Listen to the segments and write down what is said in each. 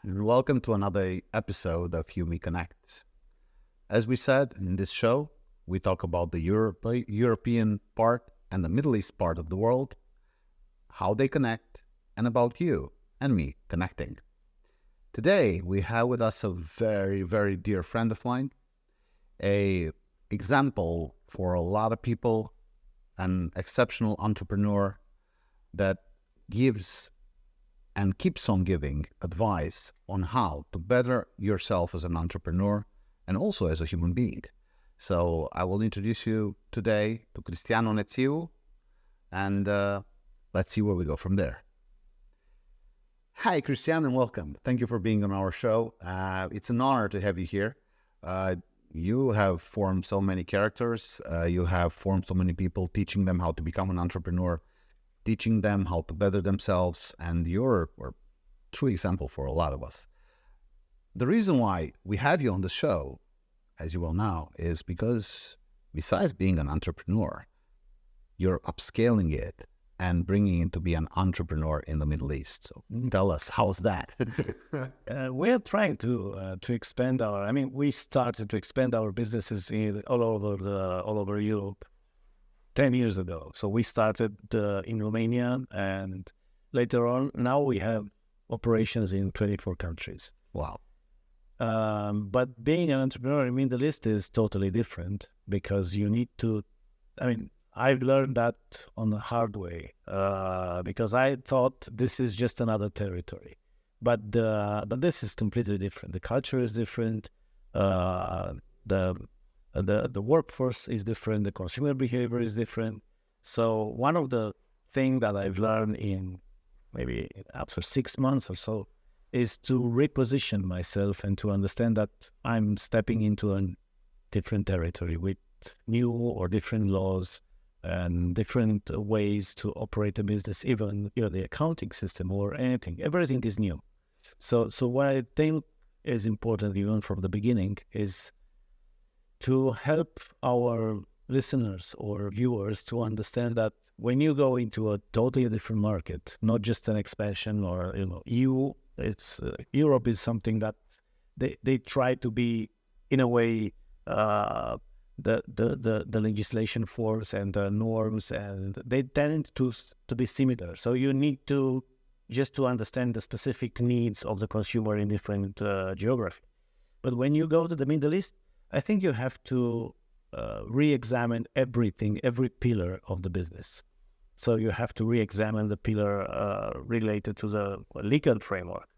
and welcome to another episode of Humi Connects. As we said in this show, we talk about the European part and the Middle East part of the world, how they connect, and about you and me connecting. Today, we have with us a very, very dear friend of mine, a example for a lot of people, an exceptional entrepreneur that gives and keeps on giving advice on how to better yourself as an entrepreneur and also as a human being. So I will introduce you today to Cristian Onetiu, and let's see where we go from there. Hi, Cristian, and welcome. Thank you for being on our show. It's an honor to have you here. You have formed so many characters. You have formed so many people, teaching them how to become an entrepreneur, teaching them how to better themselves, and you're a true example for a lot of us. The reason why we have you on the show, as you well know, is because besides being an entrepreneur, you're upscaling it and bringing it to be an entrepreneur in the Middle East. So tell us, how's that? We're trying to expand we started to expand our businesses all over Europe 10 years ago. So we started in Romania, and later on, now we have operations in 24 countries. Wow. But being an entrepreneur in the Middle East is totally different because you need to, I've learned that on the hard way because I thought this is just another territory. But this is completely different. The culture is different. The workforce is different, the consumer behavior is different. So one of the things that I've learned in maybe after 6 months or so is to reposition myself and to understand that I'm stepping into a different territory with new or different laws and different ways to operate a business, even the accounting system or anything. Everything is new. So what I think is important even from the beginning is to help our listeners or viewers to understand that when you go into a totally different market, not just an expansion or Europe is something that they try to be in a way the legislation force and the norms, and they tend to be similar. So you need to understand the specific needs of the consumer in different geography. But when you go to the Middle East, I think you have to re-examine everything, every pillar of the business. So you have to re-examine the pillar related to the legal framework.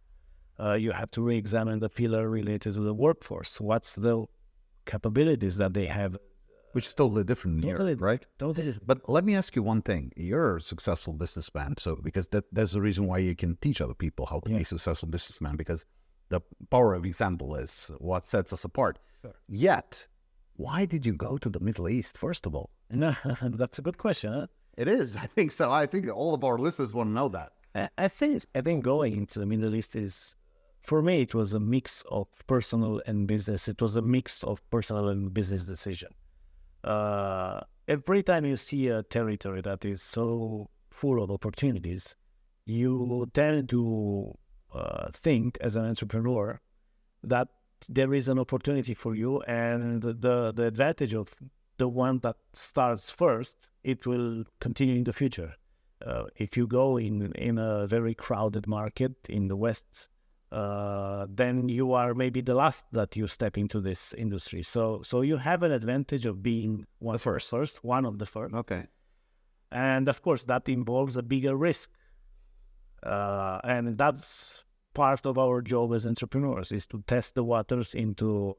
You have to re-examine the pillar related to the workforce. What's the capabilities that they have? Which is totally different here, right? Totally. But let me ask you one thing. You're a successful businessman, so because that's the reason why you can teach other people how to be a successful businessman, because the power of example is what sets us apart. Sure. Yet, why did you go to the Middle East, first of all? No, that's a good question. Huh? It is. I think so. I think all of our listeners want to know that. I think going into the Middle East is, for me, it was a mix of personal and business. It was a mix of personal and business decision. Every time you see a territory that is so full of opportunities, you tend to think as an entrepreneur that there is an opportunity for you, and the advantage of the one that starts first, it will continue in the future. If you go in a very crowded market in the West, then you are maybe the last that you step into this industry. So you have an advantage of being one of the first. Okay. And of course, that involves a bigger risk. And that's part of our job as entrepreneurs, is to test the waters into...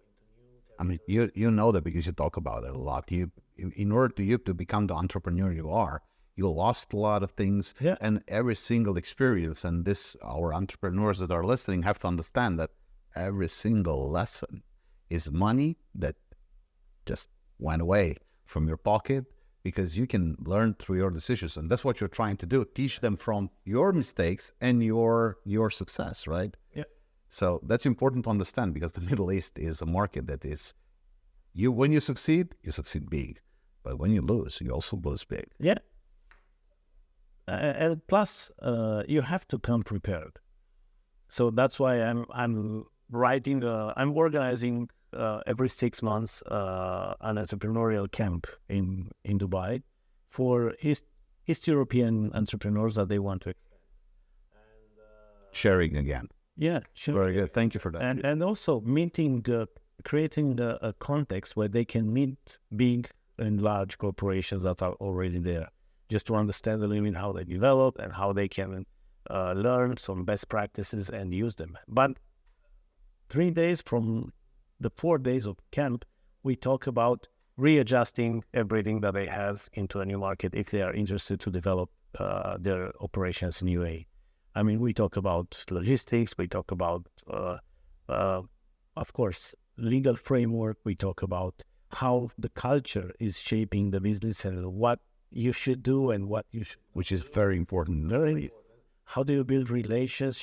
you know that because you talk about it a lot. In order to become the entrepreneur you are, you lost a lot of things, and every single experience, and our entrepreneurs that are listening have to understand that every single lesson is money that just went away from your pocket, because you can learn through your decisions, and that's what you're trying to do. Teach them from your mistakes and your success, right? Yeah. So that's important to understand, because the Middle East is a market that is, when you succeed big, but when you lose, you also lose big. Yeah. And plus, you have to come prepared. So that's why I'm organizing every 6 months an entrepreneurial camp in Dubai for East European entrepreneurs that they want to expand. Sharing again. Yeah, sure. Very good. Thank you for that. And also creating a context where they can meet big and large corporations that are already there, just to understand a little bit how they develop and how they can learn some best practices and use them. But 3 days from the 4 days of camp, we talk about readjusting everything that they have into a new market if they are interested to develop their operations in UAE. I mean, we talk about logistics, we talk about, of course, legal framework, we talk about how the culture is shaping the business and what you should do and what you should. Which is very important. Really, how do you build relations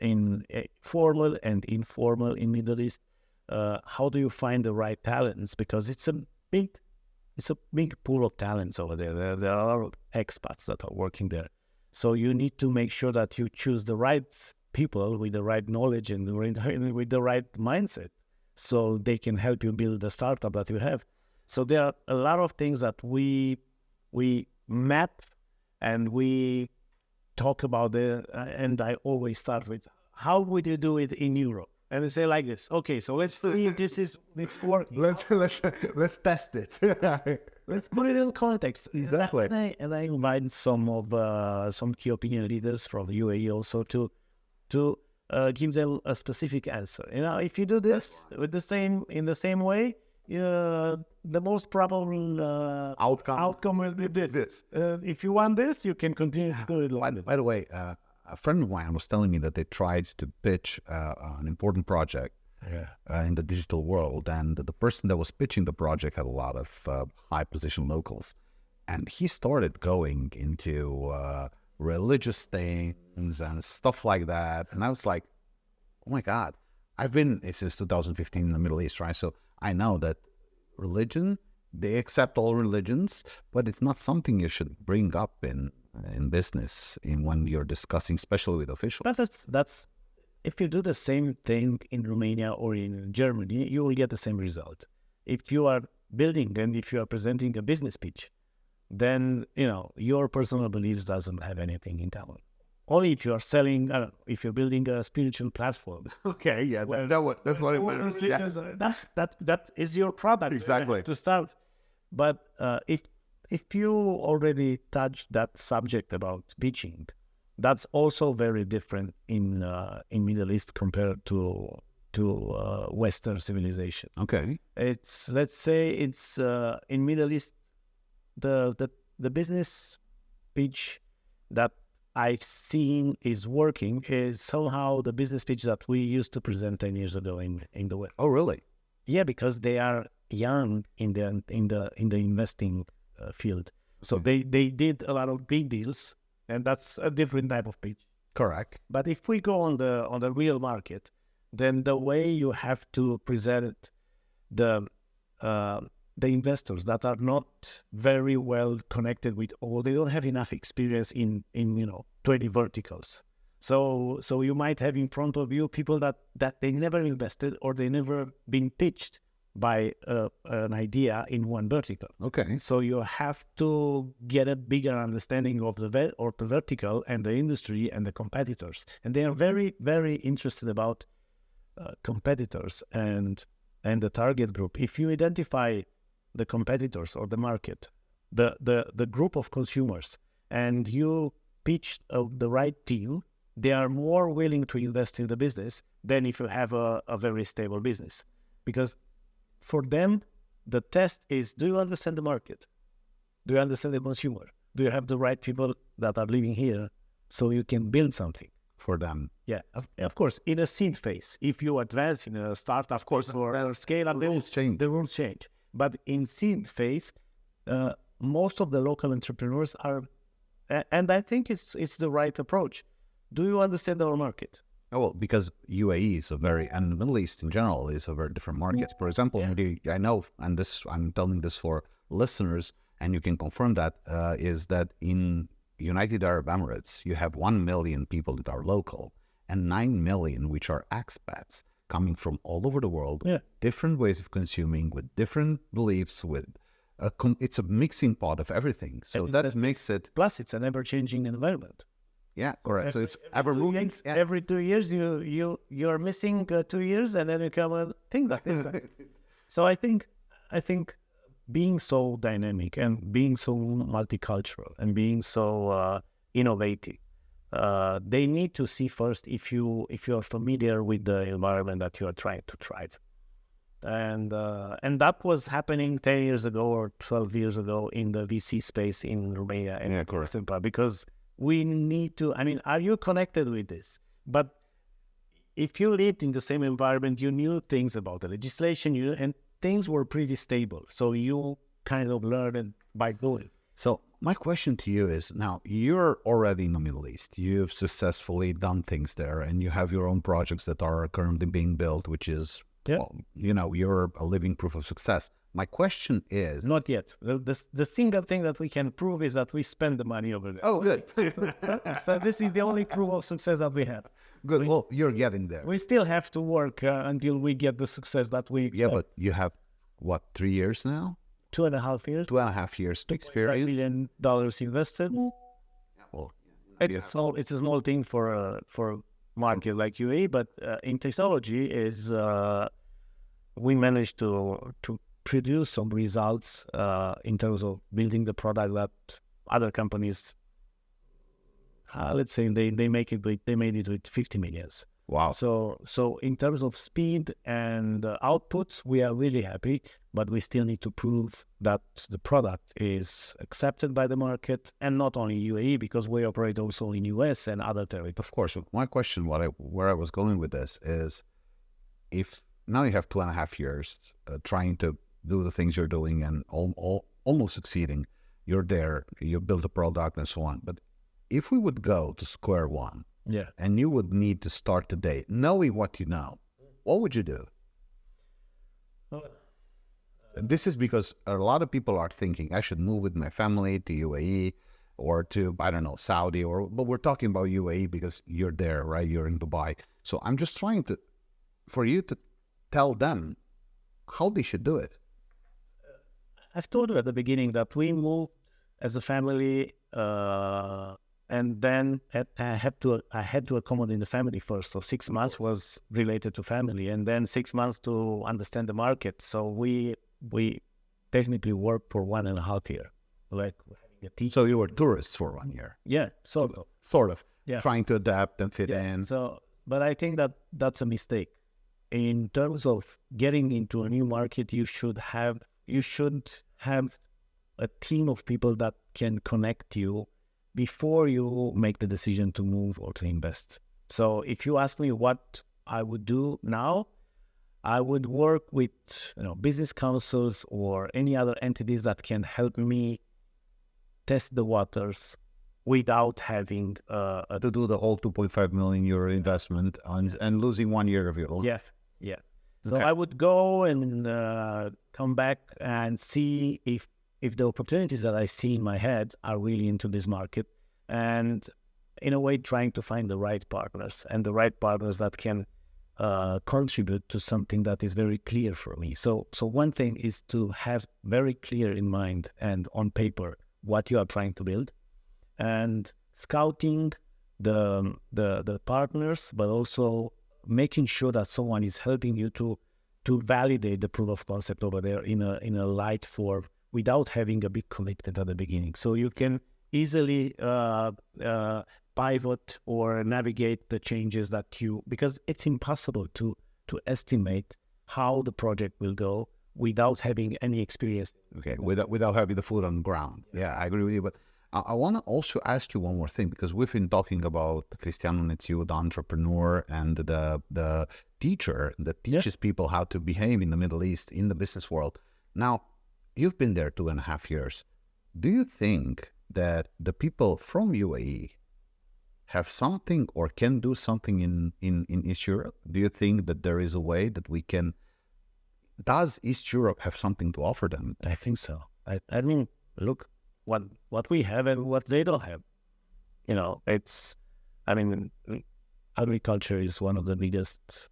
in formal and informal in Middle East? How do you find the right talents? Because it's a big pool of talents over there. There are a lot of expats that are working there. So you need to make sure that you choose the right people with the right knowledge and with the right mindset, so they can help you build the startup that you have. So there are a lot of things that we map and we talk about there. And I always start with, how would you do it in Europe? And they say like this. Okay, so let's see if this is working. Let's test it. Let's put it in context. Exactly. And I invite some key opinion leaders from UAE also to give them a specific answer. You know, if you do this in the same way, the most probable outcome will be this. If you want this, you can continue to do it like this. By the way, a friend of mine was telling me that they tried to pitch an important project in the digital world, and the person that was pitching the project had a lot of high-position locals, and he started going into religious things and stuff like that, and I was like, oh my God, I've been since 2015 in the Middle East, right? So I know that religion, they accept all religions, but it's not something you should bring up in business when you're discussing, especially with officials. But that's if you do the same thing in Romania or in Germany, you will get the same result. If you are building and if you are presenting a business pitch, then your personal beliefs doesn't have anything in common. Only if you are selling, if you're building a spiritual platform. Okay, yeah, that's what it matters. Yeah. That is your product. Exactly. To start. But if you already touched that subject about pitching, that's also very different in Middle East compared to Western civilization. Okay. Let's say in Middle East, the business pitch that I've seen is working is somehow the business pitch that we used to present 10 years ago in the West. Oh, really? Yeah, because they are young in the investing field, so they did a lot of big deals, and that's a different type of pitch. Correct. But if we go on the real market, then the way you have to present the investors that are not very well connected with, or they don't have enough experience in 20 verticals. So you might have in front of you people that they never invested or they never been pitched by an idea in one vertical. Okay. So you have to get a bigger understanding of the vertical and the industry and the competitors. And they are very, very interested about competitors and the target group. If you identify the competitors or the market, the group of consumers, and you pitch the right team, they are more willing to invest in the business than if you have a very stable business. Because for them, the test is, do you understand the market? Do you understand the consumer? Do you have the right people that are living here so you can build something for them? Yeah, of course, in a seed phase. If you advance in a startup, of course, for scale up, the rules change. But in seed phase, most of the local entrepreneurs are, and I think it's the right approach. Do you understand our market? Oh, well, because UAE is and the Middle East in general is a very different market. For example, I know, and I'm telling this for listeners, and you can confirm that, is that in United Arab Emirates, you have 1 million people that are local, and 9 million, which are expats coming from all over the world, different ways of consuming, with different beliefs, with it's a mixing pot of everything. So that makes it... Plus, it's an ever-changing environment. Yeah, correct. So it's ever moving. Every 2 years, you're missing 2 years, and then you come a thing like this. So I think being so dynamic and being so multicultural and being so innovative, they need to see first if you are familiar with the environment that you are trying to thrive. And that was happening 10 years ago or 12 years ago in the VC space in Romania and because we need to, I mean, are you connected with this? But if you lived in the same environment, you knew things about the legislation, and things were pretty stable. So you kind of learned it by doing. So my question to you is, now you're already in the Middle East. You've successfully done things there, and you have your own projects that are currently being built, which is, well, you know, you're a living proof of success. My question is... Not yet. The single thing that we can prove is that we spend the money over there. Oh, good. So this is the only proof of success that we have. Good. Well, you're getting there. We still have to work until we get the success that we expect. Yeah, but you have, what, 3 years now? 2.5 years. 2.5 years to experience. $2 million invested. Well, it's a small thing for a market like UAE, but in technology is we managed to produce some results in terms of building the product that other companies, let's say they made it with 50 millions. Wow. So in terms of speed and outputs, we are really happy, but we still need to prove that the product is accepted by the market, and not only UAE, because we operate also in US and other territories. Of course. My question, where I was going with this is, if now you have 2.5 years trying to do the things you're doing and almost succeeding, you're there, you build a product and so on. But if we would go to square one, and you would need to start today, knowing what you know, what would you do? This is because a lot of people are thinking, I should move with my family to UAE or to, I don't know, Saudi, but we're talking about UAE because you're there, right? You're in Dubai. So I'm just trying for you to tell them how they should do it. I've told you at the beginning that we moved as a family, and then I had to accommodate the family first. So 6 months was related to family, and then 6 months to understand the market. So we technically worked for 1.5 years, like having a teacher. So you were tourists for 1 year. Yeah, sort of. Yeah, trying to adapt and fit in. So, but I think that's a mistake. In terms of getting into a new market, you should have a team of people that can connect you before you make the decision to move or to invest. So if you ask me what I would do now, I would work with business councils or any other entities that can help me test the waters without having to do the whole 2.5 million euro investment and losing 1 year of your life. Yeah. So I would go and come back and see if the opportunities that I see in my head are really into this market, and in a way trying to find the right partners that can contribute to something that is very clear for me. So one thing is to have very clear in mind and on paper what you are trying to build, and scouting the partners, but also making sure that someone is helping you to validate the proof of concept over there in a light form without having a big commitment at the beginning. So you can easily pivot or navigate the changes because it's impossible to estimate how the project will go without having any experience. Okay, without having the foot on the ground. Yeah, I agree with you. But I want to also ask you one more thing, because we've been talking about Cristian Onetiu, the entrepreneur, and the teacher that teaches people how to behave in the Middle East, in the business world. Now, you've been there 2.5 years. Do you think that the people from UAE have something or can do something in East Europe? Do you think that there is a way that we can... Does East Europe have something to offer them? I think so. I mean, look what we have and what they don't have. agriculture is one of the biggest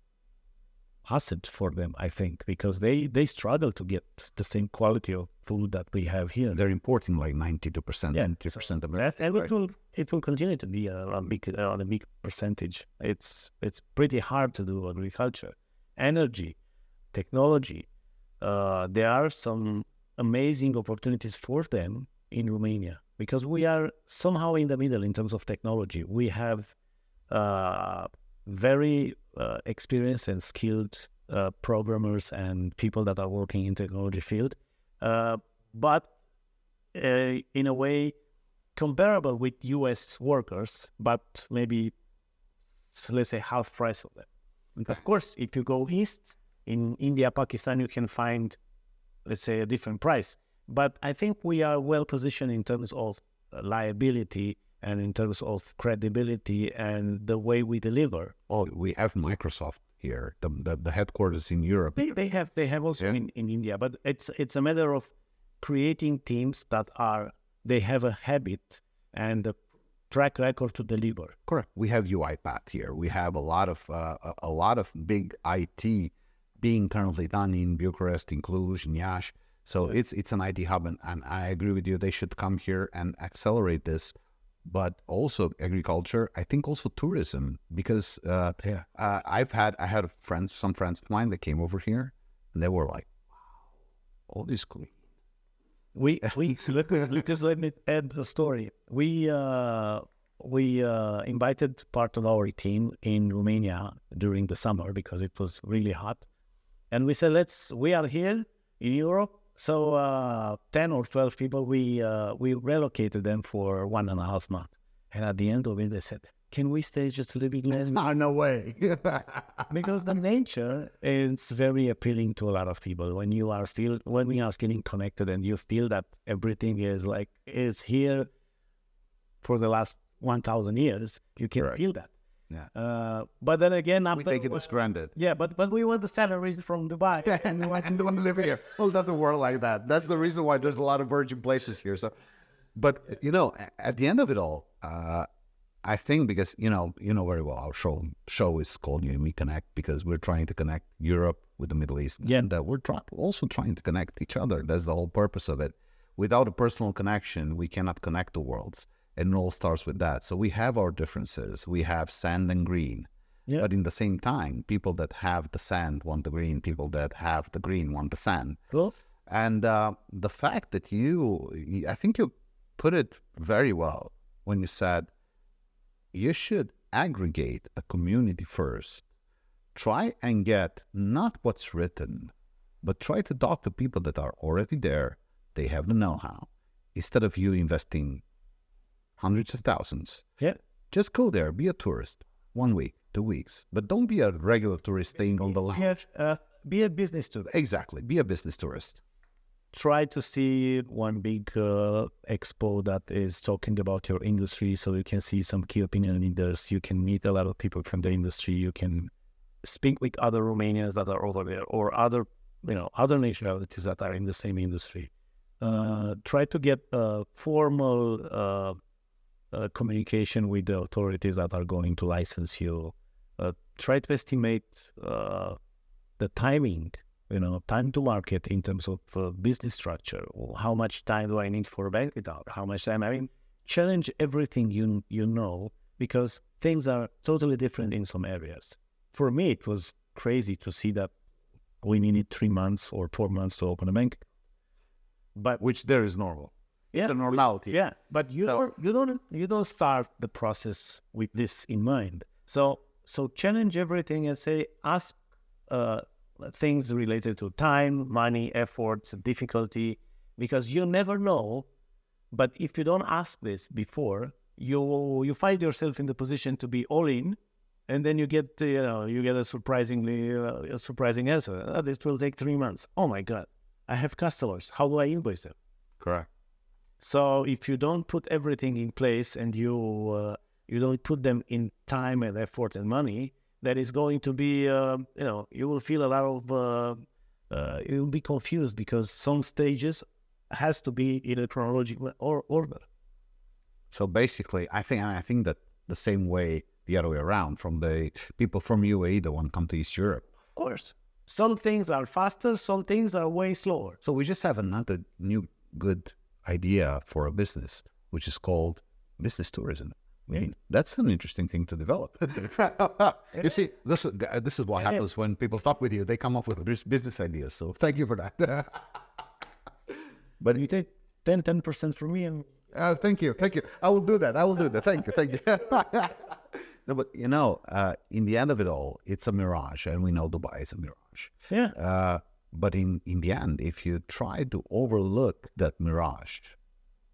asset for them, I think, because they struggle to get the same quality of food that we have here. They're importing like 92%, Yeah. 90% of And it. it will continue to be a big percentage. It's pretty hard to do agriculture, energy, technology. There are some amazing opportunities for them in Romania because we are somehow in the middle in terms of technology. We have very experienced and skilled programmers and people that are working in technology field, but in a way comparable with US workers, but maybe let's say half price of them. And of course, if you go east in India, Pakistan, you can find, let's say, a different price. But I think we are well positioned in terms of liability and in terms of credibility and the way we deliver. Oh, we have Microsoft here, the headquarters in Europe. They have also in India, but it's a matter of creating teams that they have a habit and a track record to deliver. Correct. We have UiPath here. We have a lot of big IT being currently done in Bucharest, in Cluj, in Iași. So it's an IT hub, and I agree with you. They should come here and accelerate this. But also agriculture, I think also tourism, because I had some friends of mine that came over here, and they were like, "Wow, all this green." We just let me add the story. We invited part of our team in Romania during the summer because it was really hot, and we said, we are here in Europe. So 10 or 12 people, we relocated them for 1.5 months. And at the end of it, they said, can we stay just a little bit longer? No way. Because the nature is very appealing to a lot of people. When we are still getting connected and you feel that everything is here for the last 1,000 years, you can feel that. Yeah. But then again, we take it as granted. Yeah, but we want the salaries from Dubai. And we want to live here. Well, it doesn't work like that. That's the reason why there's a lot of virgin places here. So, but at the end of it all, I think because you know very well our show is called We Connect because we're trying to connect Europe with the Middle East. Yeah, and we're also trying to connect each other. That's the whole purpose of it. Without a personal connection, we cannot connect the worlds. And it all starts with that. So we have our differences. We have sand and green. Yeah. But in the same time, people that have the sand want the green. People that have the green want the sand. Cool. And the fact that I think you put it very well when you said you should aggregate a community first. Try and get not what's written, but try to talk to people that are already there. They have the know-how. Instead of you investing hundreds of thousands. Yeah. Just go there, be a tourist, 1 week, 2 weeks, but don't be a regular tourist staying on the lounge. Be a business tourist. Exactly, be a business tourist. Try to see one big expo that is talking about your industry, so you can see some key opinion leaders. You can meet a lot of people from the industry. You can speak with other Romanians that are over there, or other nationalities that are in the same industry. Try to get a formal communication with the authorities that are going to license you. Try to estimate the timing, time to market in terms of business structure. How much time do I need for a bank account? How much time? I mean, challenge everything you know, because things are totally different in some areas. For me, it was crazy to see that we needed 3 months or 4 months to open a bank. But which there is normal. Yeah, it's a normality. Yeah, but you don't start the process with this in mind. So challenge everything and say, ask things related to time, money, efforts, difficulty, because you never know. But if you don't ask this before, you find yourself in the position to be all in, and then you get a surprising answer. This will take 3 months. Oh my God, I have customers. How do I invoice them? Correct. So if you don't put everything in place and you don't put them in time and effort and money, that is going to be, you will feel a lot of, you will be confused because some stages has to be in a chronological order. So basically, I think that the same way the other way around, from the people from UAE that want to come to East Europe. Of course. Some things are faster, some things are way slower. So we just have another new good idea for a business, which is called business tourism. I mean, that's an interesting thing to develop. You see, this is what happens when people talk with you. They come up with business ideas. So thank you for that. But you take 10% from me. And thank you. I will do that. Thank you. No, but in the end of it all, it's a mirage, and we know Dubai is a mirage. Yeah. But in the end, if you try to overlook that mirage,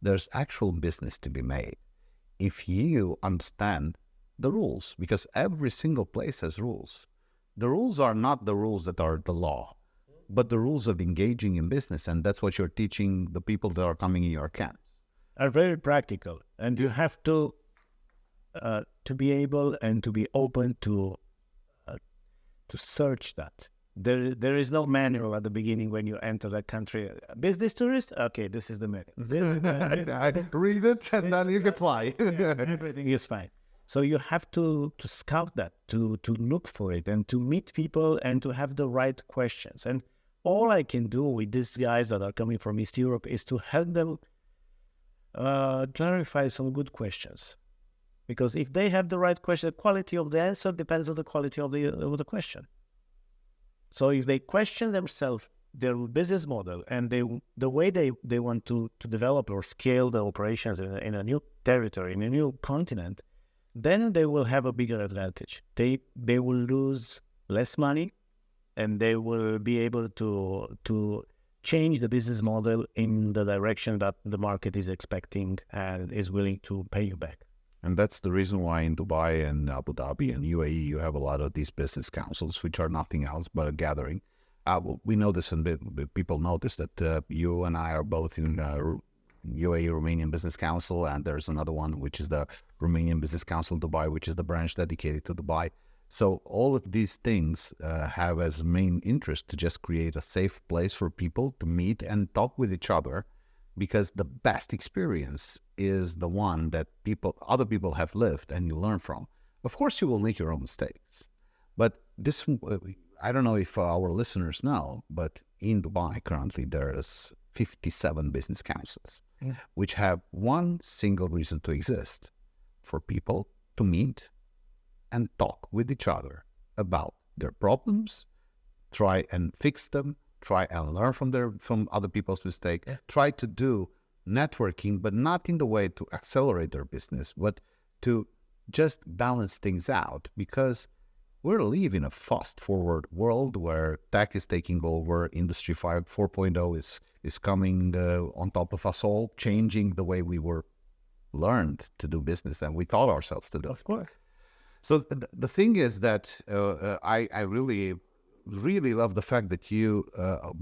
there's actual business to be made. If you understand the rules, because every single place has rules. The rules are not the rules that are the law, but the rules of engaging in business, and that's what you're teaching the people that are coming in your camps. Are very practical, and you have to be able and to be open to search that. There is no manual at the beginning when you enter that country. Business tourist? Okay, this is the manual. I read it and then you can fly. Everything is fine. So you have to scout that, to look for it, and to meet people and to have the right questions. And all I can do with these guys that are coming from East Europe is to help them clarify some good questions. Because if they have the right question, the quality of the answer depends on the quality of the question. So if they question themselves, their business model, and the way they want to develop or scale the operations in a new territory, in a new continent, then they will have a bigger advantage. They will lose less money, and they will be able to change the business model in the direction that the market is expecting and is willing to pay you back. And that's the reason why in Dubai and Abu Dhabi and UAE, you have a lot of these business councils, which are nothing else but a gathering. We know this, and people know this, that you and I are both in UAE Romanian Business Council, and there's another one, which is the Romanian Business Council Dubai, which is the branch dedicated to Dubai. So all of these things have as main interest to just create a safe place for people to meet and talk with each other, because the best experience is the one that other people have lived and you learn from. Of course, you will make your own mistakes, but this, I don't know if our listeners know, but in Dubai currently there's 57 business councils, which have one single reason to exist: for people to meet and talk with each other about their problems, try and fix them, try and learn from other people's mistakes, try to do networking, but not in the way to accelerate their business, but to just balance things out, because we're living in a fast-forward world where tech is taking over, Industry 4.0 is coming on top of us all, changing the way we were learned to do business and we taught ourselves to do. Of course. So the thing is that I really love the fact that you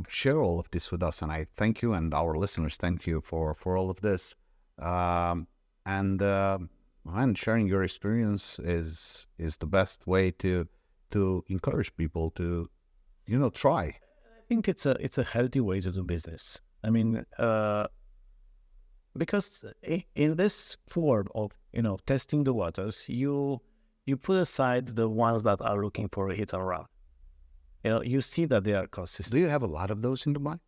share all of this with us, and I thank you, and our listeners thank you for all of this. And sharing your experience is the best way to encourage people to, try. I think it's a healthy way to do business. I mean, because in this form of testing the waters, you put aside the ones that are looking for a hit and run. You see that they are consistent. Do you have a lot of those in Dubai?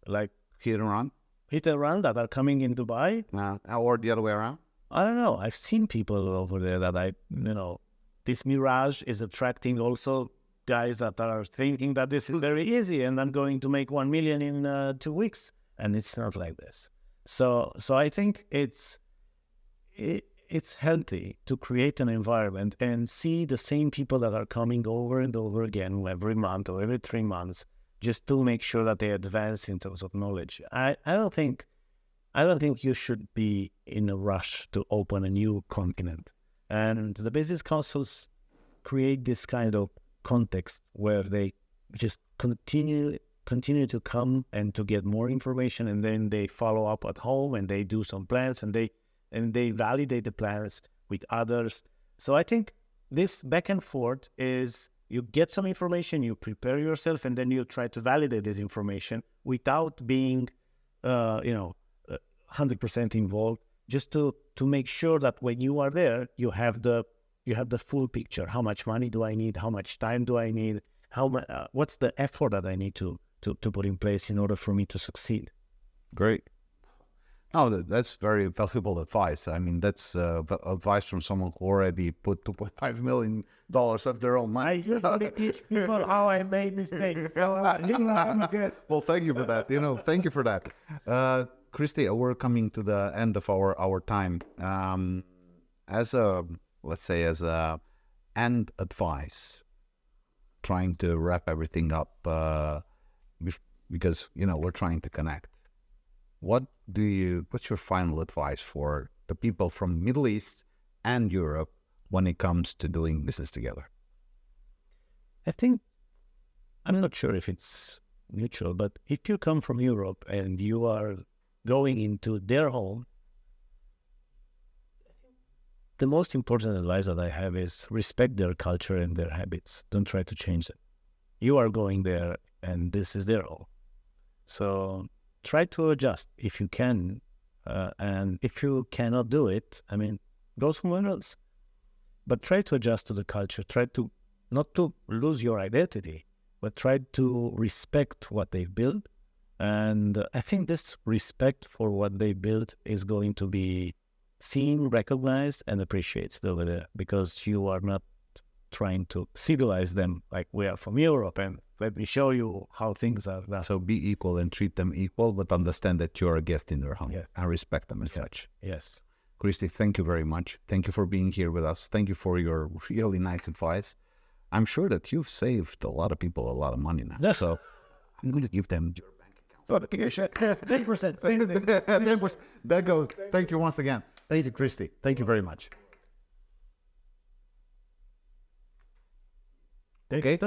Like hit and run? Hit and run that are coming in Dubai? Or the other way around? I don't know. I've seen people over there that this mirage is attracting also guys that are thinking that this is very easy and I'm going to make 1 million in 2 weeks. And it's not like this. So I think it's healthy to create an environment and see the same people that are coming over and over again every month or every 3 months, just to make sure that they advance in terms of knowledge. I don't think you should be in a rush to open a new continent. And the business councils create this kind of context where they just continue to come and to get more information, and then they follow up at home and they do some plans and they validate the plans with others. So I think this back and forth is, you get some information, you prepare yourself, and then you try to validate this information without being 100% involved, just to make sure that when you are there, you have the you have the full picture. How much money do I need? How much time do I need? What's the effort that I need to put in place in order for me to succeed? Great. No, that's very valuable advice. I mean, that's advice from someone who already put $2.5 million of their own money. I usually teach people how I made mistakes. So, well, thank you for that. Thank you for that. Cristi, we're coming to the end of our time. As a end advice, trying to wrap everything up, because, we're trying to connect. What's your final advice for the people from Middle East and Europe when it comes to doing business together? I think, I'm not sure if it's mutual, but if you come from Europe and you are going into their home, the most important advice that I have is respect their culture and their habits. Don't try to change them. You are going there and this is their home. So try to adjust if you can. And if you cannot do it, go somewhere else. But try to adjust to the culture. Try to not to lose your identity, but try to respect what they've built. And I think this respect for what they built is going to be seen, recognized, and appreciated over there, because you are not trying to civilize them like we are from Europe and let me show you how things are done. So be equal and treat them equal, but understand that you're a guest in their home. Yes. And respect them as such. Yes. Cristi, thank you very much. Thank you for being here with us. Thank you for your really nice advice. I'm sure that you've saved a lot of people a lot of money now. So I'm going to give them your bank account. 10%. That goes. Thank you once again. Thank you, Cristi. Thank you very much. Okay.